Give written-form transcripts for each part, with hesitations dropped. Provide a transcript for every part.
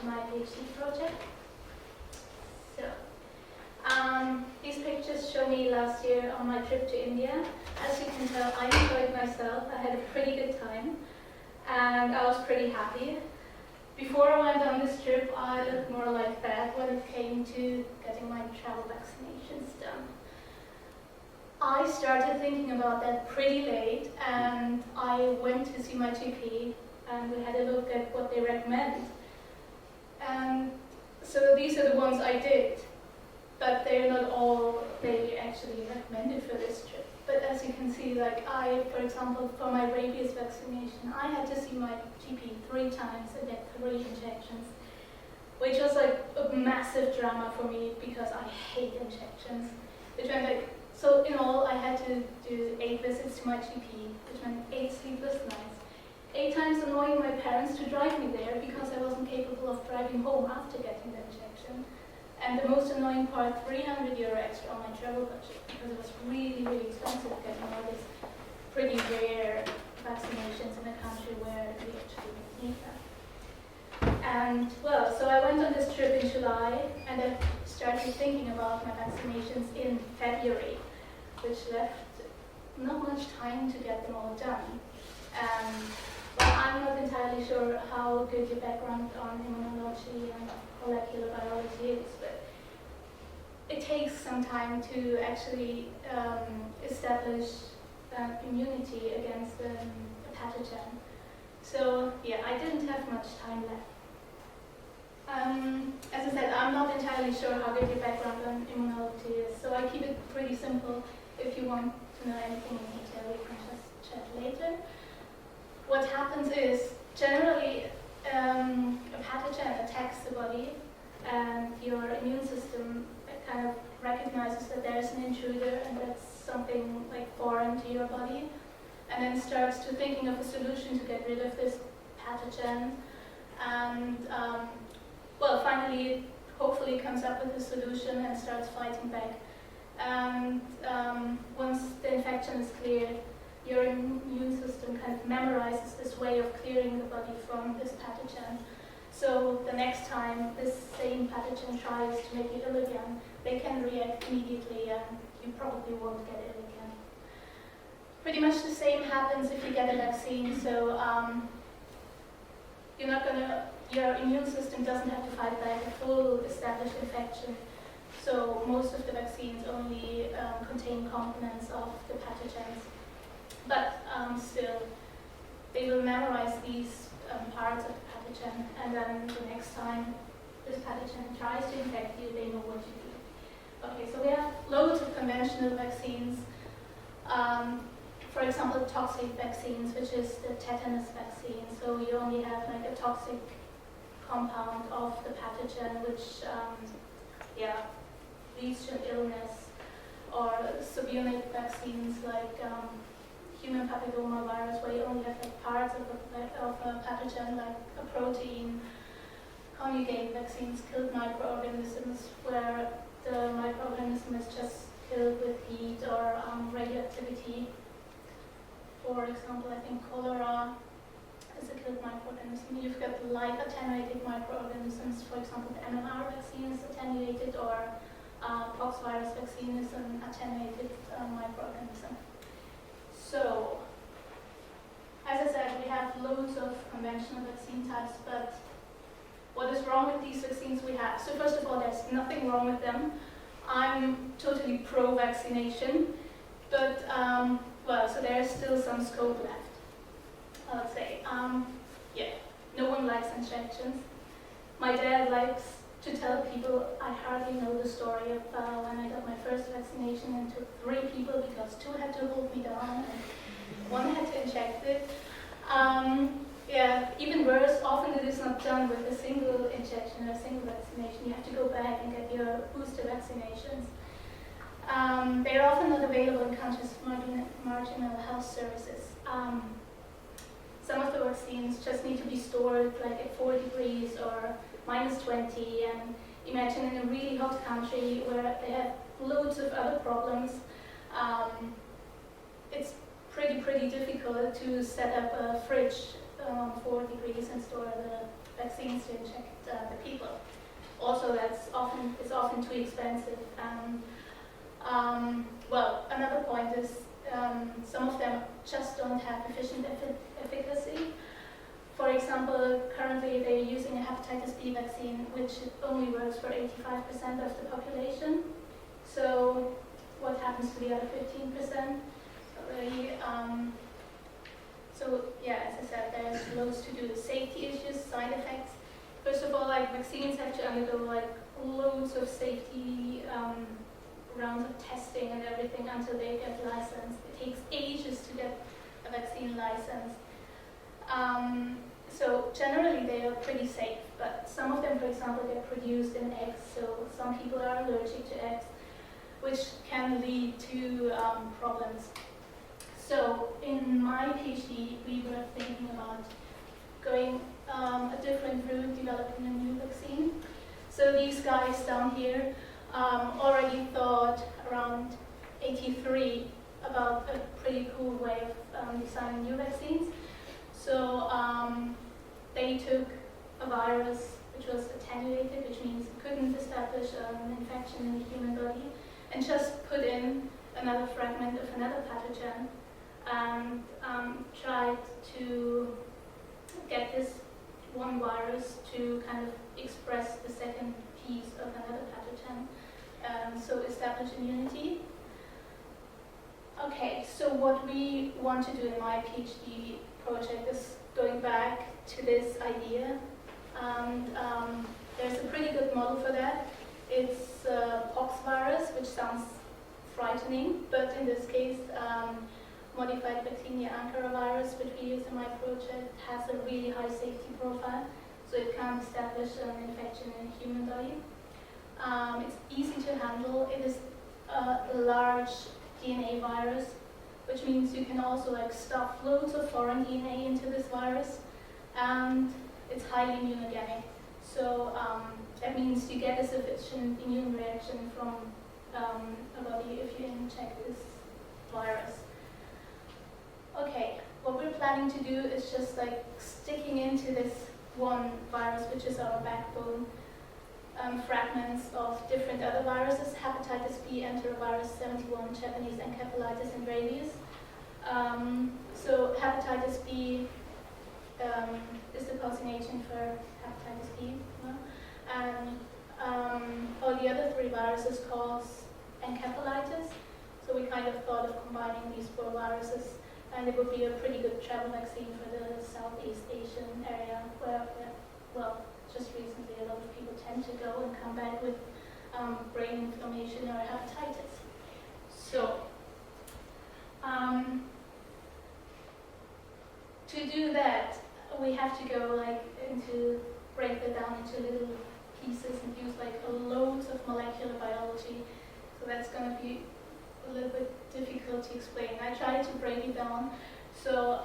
to my PhD project. So, these pictures show me last year on my trip to India. As you can tell, I enjoyed myself. I had a pretty good time, and I was pretty happy. Before I went on this trip, I looked more like that when it came to getting my travel vaccinations done. I started thinking about that pretty late, and I went to see my GP, and we had a look at what they recommend. And so these are the ones I did, but they're not all they actually recommended for this trip. But as you can see, like for example, for my rabies vaccination, I had to see my GP 3 times and get 3 injections, which was like a massive drama for me because I hate injections. Which meant so in all, I had to do 8 visits to my GP, which meant 8 sleepless nights. 8 times annoying my parents to drive me there because I wasn't capable of driving home after getting the injection. And the most annoying part, €300 extra on my travel budget because it was really, really expensive getting all these pretty rare vaccinations in a country where we actually need them. And well, so I went on this trip in July, and I started thinking about my vaccinations in February, which left not much time to get them all done. But I'm not entirely sure how good your background on immunology and molecular biology is, but it takes some time to actually establish immunity against a pathogen. So yeah, I didn't have much time left. As I said, I'm not entirely sure how good your background on immunology is, so I keep it pretty simple. If you want to know anything in detail, you can just chat later. What happens is, generally, a pathogen attacks the body, and your immune system kind of recognizes that there's an intruder and that's something like foreign to your body, and then starts to thinking of a solution to get rid of this pathogen, and well, finally, hopefully comes up with a solution and starts fighting back. And once the infection is cleared, your immune system kind of memorizes this way of clearing the body from this pathogen. So the next time this same pathogen tries to make you ill again, they can react immediately and you probably won't get ill again. Pretty much the same happens if you get a vaccine. So your immune system doesn't have to fight back a full established infection. So most of the vaccines only contain components of the pathogens. But still, they will memorize these parts of the pathogen, and then the next time this pathogen tries to infect you, they know what to do. Okay, so we have loads of conventional vaccines. For example, toxic vaccines, which is the tetanus vaccine. So you only have like a toxic compound of the pathogen, which leads to illness. Or subunit vaccines like human papilloma virus, where you only have like parts of a pathogen, like a protein. Conjugate vaccines, killed microorganisms, where the microorganism is just killed with heat or radioactivity. For example, I think cholera is a killed microorganism. You've got light attenuated microorganisms. For example, the MMR vaccine is attenuated, or pox virus vaccine is an attenuated microorganism. So, as I said, we have loads of conventional vaccine types, but what is wrong with these vaccines we have? So first of all, there's nothing wrong with them. I'm totally pro-vaccination, but so there's still some scope left. Let's say, no one likes injections. My dad likes to tell people, I hardly know the story of when I got my first vaccination and took 3 people because 2 had to hold me down and 1 had to inject it. Even worse, often it is not done with a single injection or a single vaccination. You have to go back and get your booster vaccinations. They are often not available in countries with marginal health services. Some of the vaccines just need to be stored like at 4 degrees or -20, and imagine in a really hot country where they have loads of other problems, it's pretty difficult to set up a fridge on 4 degrees and store the vaccines to inject the people. Also, it's often too expensive. Well, another point is some of them just don't have efficient efficacy. For example, currently they're using a hepatitis B vaccine, which only works for 85% of the population. So what happens to the other 15%? So yeah, as I said, there's loads to do. Safety issues, side effects. First of all, like vaccines have to undergo like loads of safety rounds of testing and everything until they get licensed. It takes ages to get a vaccine licensed. So generally they are pretty safe, but some of them, for example, get produced in eggs. So some people are allergic to eggs, which can lead to problems. So in my PhD, we were thinking about going a different route, developing a new vaccine. So these guys down here already thought around 83 about a pretty cool way of designing new vaccines. So they took a virus which was attenuated, which means it couldn't establish an infection in the human body, and just put in another fragment of another pathogen and tried to get this one virus to kind of express the second piece of another pathogen, so establish immunity. Okay, so what we want to do in my PhD project is going back to this idea, and there's a pretty good model for that. It's pox virus, which sounds frightening, but in this case, modified bacteria virus, which we use in my project, has a really high safety profile, so it can't establish an infection in the human body. It's easy to handle. It is a large DNA virus, which means you can also like stuff loads of foreign DNA into this virus, and it's highly immunogenic. So that means you get a sufficient immune reaction from a body if you inject this virus. Okay, what we're planning to do is just like sticking into this one virus, which is our backbone, fragments of different other viruses: hepatitis B, enterovirus 71, Japanese encephalitis, and rabies. So hepatitis B is the causing agent for hepatitis B, and all the other three viruses cause encephalitis. So we kind of thought of combining these four viruses, and it would be a pretty good travel vaccine for the Southeast Asian area where, well, just recently a lot of people tend to go and come back with brain inflammation or hepatitis. So to do that, we have to go break that down into little pieces and use like loads of molecular biology. So that's going to be a little bit difficult to explain. I tried to break it down. So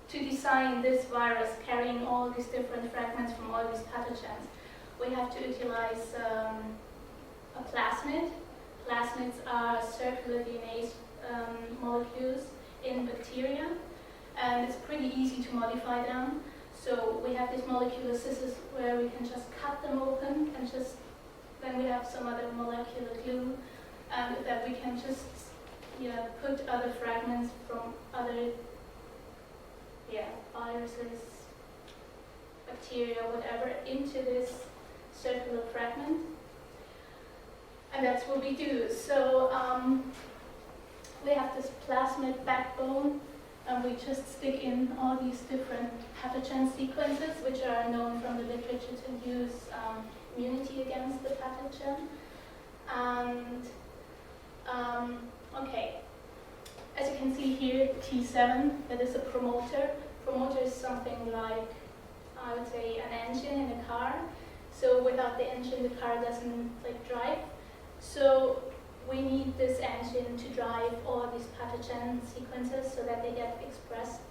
to design this virus carrying all these different fragments from all these pathogens, we have to utilize a plasmid. Plasmids are circular DNA molecules in bacteria, and it's pretty easy to modify them. So we have these molecular scissors where we can just cut them open, and then we have some other molecular glue, and that we can just put other fragments from other viruses, bacteria, whatever, into this circular fragment. And that's what we do. So we have this plasmid backbone, and we just stick in all these different pathogen sequences, which are known from the literature to use immunity against the pathogen. And okay, as you can see here, T7, that is a promoter. Promoter is something like, I would say, an engine in a car. So without the engine, the car doesn't drive. So we need this engine to drive all these pathogen sequences so that they get expressed.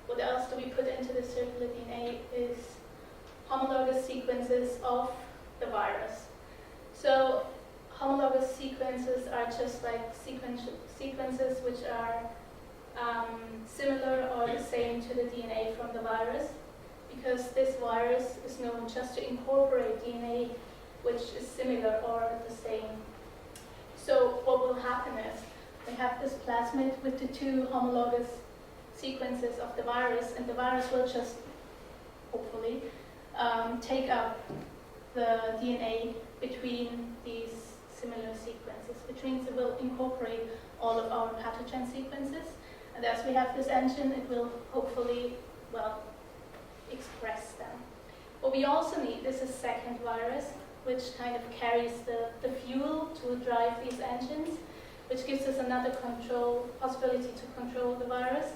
What else do we put into the circular DNA is homologous sequences of the virus. So homologous sequences are just like sequences which are similar or the same to the DNA from the virus, because this virus is known just to incorporate DNA which is similar or the same. So what will happen is we have this plasmid with the two homologous sequences of the virus, and the virus will just, hopefully, take up the DNA between these similar sequences, which means it will incorporate all of our pathogen sequences. And as we have this engine, it will hopefully, well, express them. What we also need is a second virus, which kind of carries the fuel to drive these engines, which gives us another possibility to control the virus.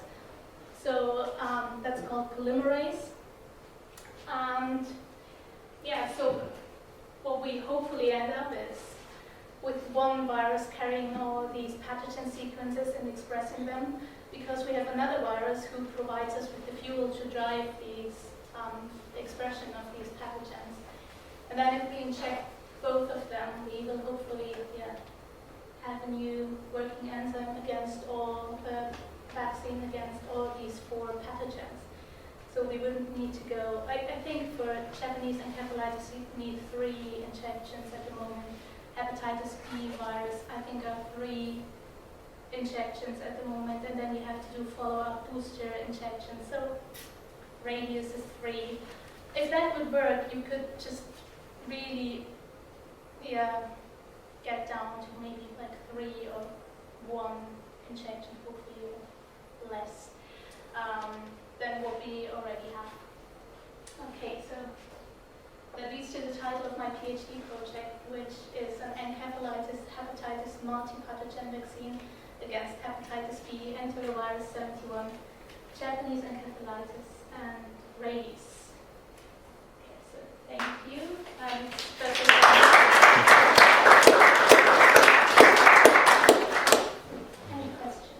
So that's called polymerase. And yeah, so what we hopefully end up is with one virus carrying all these pathogen sequences and expressing them, because we have another virus who provides us with the fuel to drive these the expression of these pathogens. And then if we inject both of them, we will hopefully have a new working enzyme against all vaccine against all these 4 pathogens. So we wouldn't need to go, I think for Japanese encephalitis you need 3 injections at the moment. Hepatitis B virus, I think are 3 injections at the moment, and then you have to do follow-up booster injections. So radius is 3. If that would work, you could just really get down to maybe like 3 or 1 injection, hopefully less than what we already have. Okay, so that leads to the title of my PhD project, which is an encephalitis hepatitis multi-pathogen vaccine against hepatitis B, enterovirus 71, Japanese encephalitis, and rabies. Okay, so thank you. Any questions?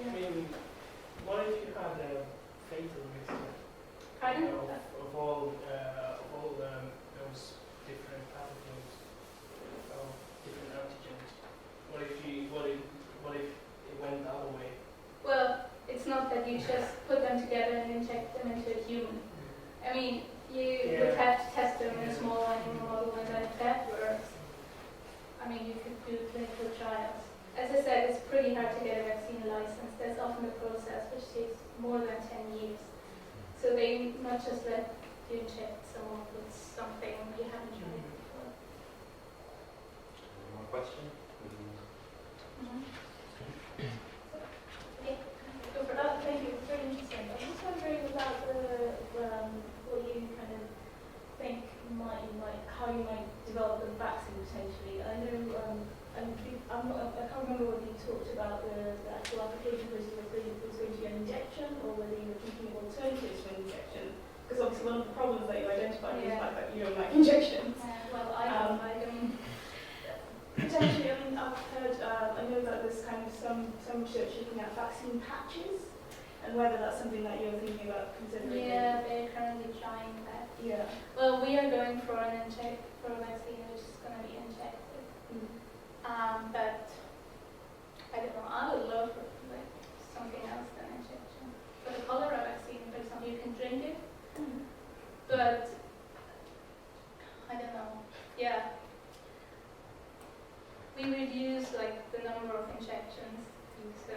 I mean, what if you had a fatal risk Pardon? of all those different pathogens, of different antigens? What if it went the other way? Well, it's not that you just put them together and inject them into a human. I mean, you would have to test them in a small animal model, and then if that works, I mean, you could do clinical trials. As I said, it's pretty hard to get a vaccine license. There's often a process which takes more than 10 years. So they not just let you inject someone with something you haven't tried before. More question? Okay, go for it. Thank you. It's very interesting. I was just wondering about what you kind of think how you might develop the vaccine potentially. I know I can't remember whether you talked about the actual application, whether it was going to be an injection or whether you were thinking of alternatives for an injection. Because obviously one of the problems that you identified is the fact that you don't like injections. Well, I don't. Potentially, I've heard, I know that there's kind of some research looking at vaccine patches and whether that's something that you're thinking about considering. Yeah, they're currently trying that. Yeah. Well, we are going for a vaccine which is going to be injected. But I don't know. I would love like something else than injection. For the cholera vaccine, for example, you can drink it, but I don't know. Yeah. We reduce like the number of injections, so